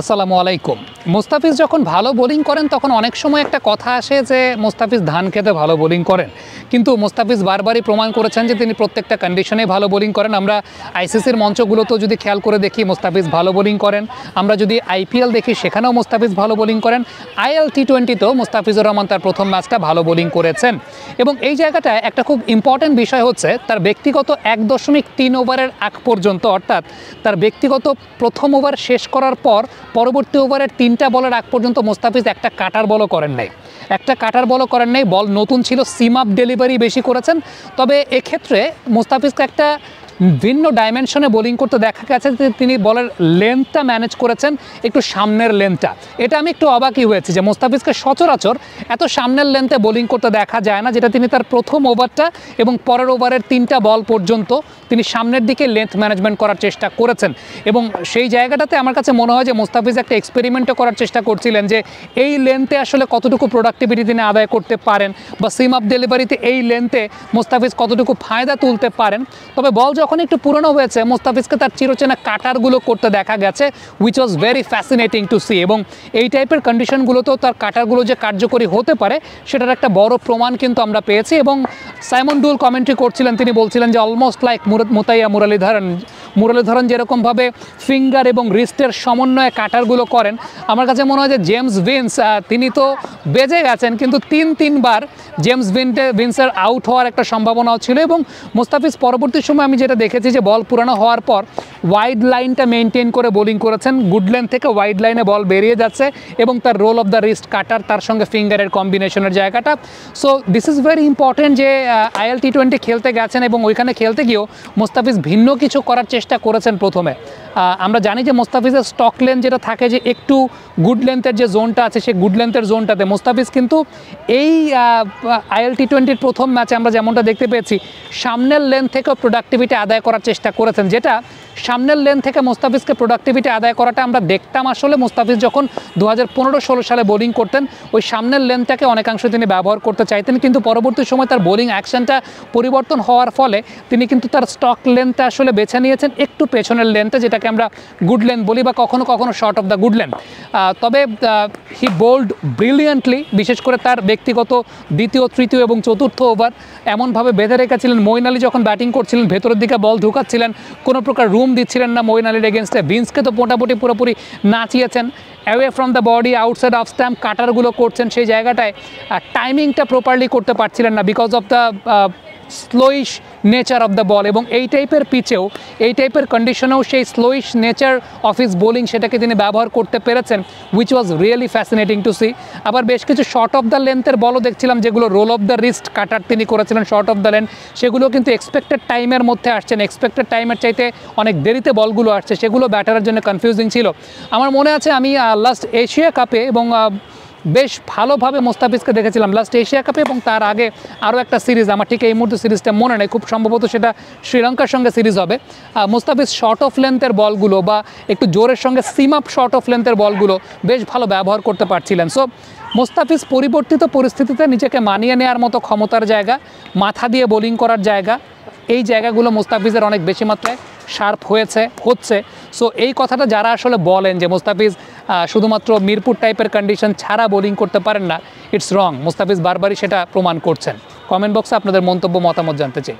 আসসালামু আলাইকুম। মুস্তাফিজ যখন ভালো বোলিং করেন তখন অনেক সময় একটা কথা আসে যে মুস্তাফিজ ধান খেতে ভালো বোলিং করেন, কিন্তু মুস্তাফিজ বারবারই প্রমাণ করেছেন যে তিনি প্রত্যেকটা কন্ডিশনে ভালো বোলিং করেন। আমরা আইসিসির মঞ্চগুলোতেও যদি খেয়াল করে দেখি মুস্তাফিজ ভালো বোলিং করেন, আমরা যদি আইপিএল দেখি সেখানেও মুস্তাফিজ ভালো বোলিং করেন, আইএল টি20তেও মুস্তাফিজুর রহমান তার প্রথম ম্যাচটা ভালো বোলিং করেছেন। এবং এই জায়গাটায় একটা খুব ইম্পর্টেন্ট বিষয় হচ্ছে তার ব্যক্তিগত 1.3 ওভারের আগ পর্যন্ত, অর্থাৎ তার ব্যক্তিগত প্রথম ওভার শেষ করার পর পরবর্তী ওভারের 3টা বলের আগ পর্যন্ত মুস্তাফিজ একটা কাটার বলও করেন নাই, বল নতুন ছিল, সিম আপ ডেলিভারি বেশি করেছেন। তবে এক্ষেত্রে মুস্তাফিজকে একটা ভিন্ন ডাইমেনশনে বোলিং করতে দেখা গেছে যে তিনি বলের লেন্থটা ম্যানেজ করেছেন, একটু সামনের লেন্থটা। এটা আমি একটু অবাকই হয়েছি যে মুস্তাফিজকে সচরাচর এত সামনের লেন্থে বোলিং করতে দেখা যায় না, যেটা তিনি তার প্রথম ওভারটা এবং পরের ওভারের 3টা বল পর্যন্ত তিনি সামনের দিকে লেন্থ ম্যানেজমেন্ট করার চেষ্টা করেছেন। এবং সেই জায়গাটাতে আমার কাছে মনে হয় যে মুস্তাফিজ একটা এক্সপেরিমেন্টও করার চেষ্টা করছিলেন যে এই লেন্থে আসলে কতটুকু প্রোডাক্টিভিটি তিনি আদায় করতে পারেন, বা সিম আপ ডেলিভারিতে এই লেন্থে মুস্তাফিজ কতটুকু ফায়দা তুলতে পারেন। তবে বল যখন একটু পুরনো হয়েছে মুস্তাফিজকে তার চিরচেনা কাটারগুলো করতে দেখা গেছে, which was very fascinating to see. এবং এই টাইপের কন্ডিশনগুলোতেও তার কাটারগুলো যে কার্যকরী হতে পারে সেটার একটা বড় প্রমাণ কিন্তু আমরা পেয়েছি। এবং সাইমন ডুল কমেন্ট্রি করছিলেন, তিনি বলছিলেন যে অলমোস্ট লাইক মুতাইয়া মুরলীধরন যেরকমভাবে ফিঙ্গার এবং রিস্টের সমন্বয়ে কাটারগুলো করেন, আমার কাছে মনে হয় যে জেমস ভিন্স তিনি তো বেজে গেছেন, কিন্তু তিনবার জেমস ভিন্সের আউট হওয়ার একটা সম্ভাবনাও ছিল। এবং মুস্তাফিজ পরবর্তী সময় আমি যেটা দেখেছি যে বল পুরানো হওয়ার পর ওয়াইড লাইনটা মেনটেন করে বোলিং করেছেন, গুড লাইন থেকে ওয়াইড লাইনে বল বেরিয়ে যাচ্ছে এবং তার রোল অফ দ্য রিস্ট কাটার, তার সঙ্গে ফিঙ্গারের কম্বিনেশনের জায়গাটা। So this is very important যে আইএল টি20 খেলতে গেছেন এবং ওইখানে খেলতে গিয়েও মুস্তাফিজ ভিন্ন কিছু করার চেষ্টা করেছেন। প্রথমে আমরা জানি যে মুস্তাফিজের স্টক লেন্থ যেটা থাকে, যে একটু গুড লেন্থের যে জোনটা আছে সেই গুড লেন্থের জোনটাতে মুস্তাফিজ কিন্তু এই আইএল টি20 প্রথম ম্যাচে আমরা যেমনটা দেখতে পেয়েছি সামনের লেন্থ থেকেও প্রোডাক্টিভিটি আদায় করার চেষ্টা করেছেন, যেটা সামনের লেন থেকে মুস্তাফিজকে প্রোডাক্টিভিটি আদায় করাটা আমরা দেখতাম আসলে মুস্তাফিজ যখন 2015-16 সালে বোলিং করতেন, ওই সামনের লেনটাকে অনেকাংশ তিনি ব্যবহার করতে চাইতেন, কিন্তু পরবর্তী সময় তার বোলিং অ্যাকশনটা পরিবর্তন হওয়ার ফলে তিনি কিন্তু তার স্টক লেনটা আসলে বেছে নিয়েছেন একটু পেছনের লেনটা, যেটাকে আমরা গুড লেন বলি বা কখনো কখনো short of the good lane. তবে হি বোল্ড ব্রিলিয়ান্টলি, বিশেষ করে তার ব্যক্তিগত দ্বিতীয়, তৃতীয় এবং চতুর্থ ওভার এমনভাবে বেঁধে রেখেছিলেন। মঈন আলী যখন ব্যাটিং করছিলেন ভেতরের দিকে বল ঢুকাচ্ছিলেন, কোনো প্রকার রুম দিচ্ছিলেন না মঈন আলীর এগেনস্টে। ভিন্সকে তো মোটামুটি পুরোপুরি নাচিয়েছেন, away from the body, outside off stump কাটারগুলো করছেন, সেই জায়গাটায় টাইমিংটা প্রপারলি করতে পারছিলেন না because of the slowish nature of the ball. এবং এই টাইপের পিচেও, এই টাইপের কন্ডিশনেও সেই slowish nature of his bowling সেটাকে তিনি ব্যবহার করতে পেরেছেন, which was really fascinating to see. আবার বেশ কিছু শর্ট অফ দ্য লেন্থের বলও দেখছিলাম যেগুলো roll of the wrist cutter তিনি করেছিলেন শর্ট অফ দ্য লেন্থ, সেগুলো কিন্তু এক্সপেক্টেড টাইমের মধ্যে আসছেন, এক্সপেক্টেড টাইমের চাইতে অনেক দেরিতে বলগুলো আসছে, সেগুলো ব্যাটারের জন্য কনফিউজিং ছিল। আমার মনে আছে আমি লাস্ট এশিয়া কাপে এবং বেশ ভালোভাবে মুস্তাফিজকে দেখেছিলাম লাস্ট এশিয়া কাপে, এবং তার আগে আরও একটা সিরিজ, আমার ঠিক এই মুহূর্তে সিরিজটা মনে নেই, খুব সম্ভবত সেটা শ্রীলঙ্কার সঙ্গে সিরিজ হবে। মুস্তাফিজ শর্ট অফ লেন্থের বলগুলো বা একটু জোরের সঙ্গে সিম আপ শর্ট অফ লেন্থের বলগুলো বেশ ভালো ব্যবহার করতে পারছিলেন। সো মুস্তাফিজ পরিবর্তিত পরিস্থিতিতে নিজেকে মানিয়ে নেওয়ার মতো ক্ষমতার জায়গা, মাথা দিয়ে বোলিং করার জায়গা, এই জায়গাগুলো মুস্তাফিজের অনেক বেশি মাত্রায় শার্প হচ্ছে। সো এই কথাটা যারা আসলে বলেন যে মুস্তাফিজ শুধুমাত্র মিরপুর টাইপের কন্ডিশন ছাড়া বোলিং করতে পারেন না, ইটস রং। মুস্তাফিজ বারবারই সেটা প্রমাণ করছেন। কমেন্ট বক্সে আপনাদের মন্তব্য, মতামত জানতে চাই।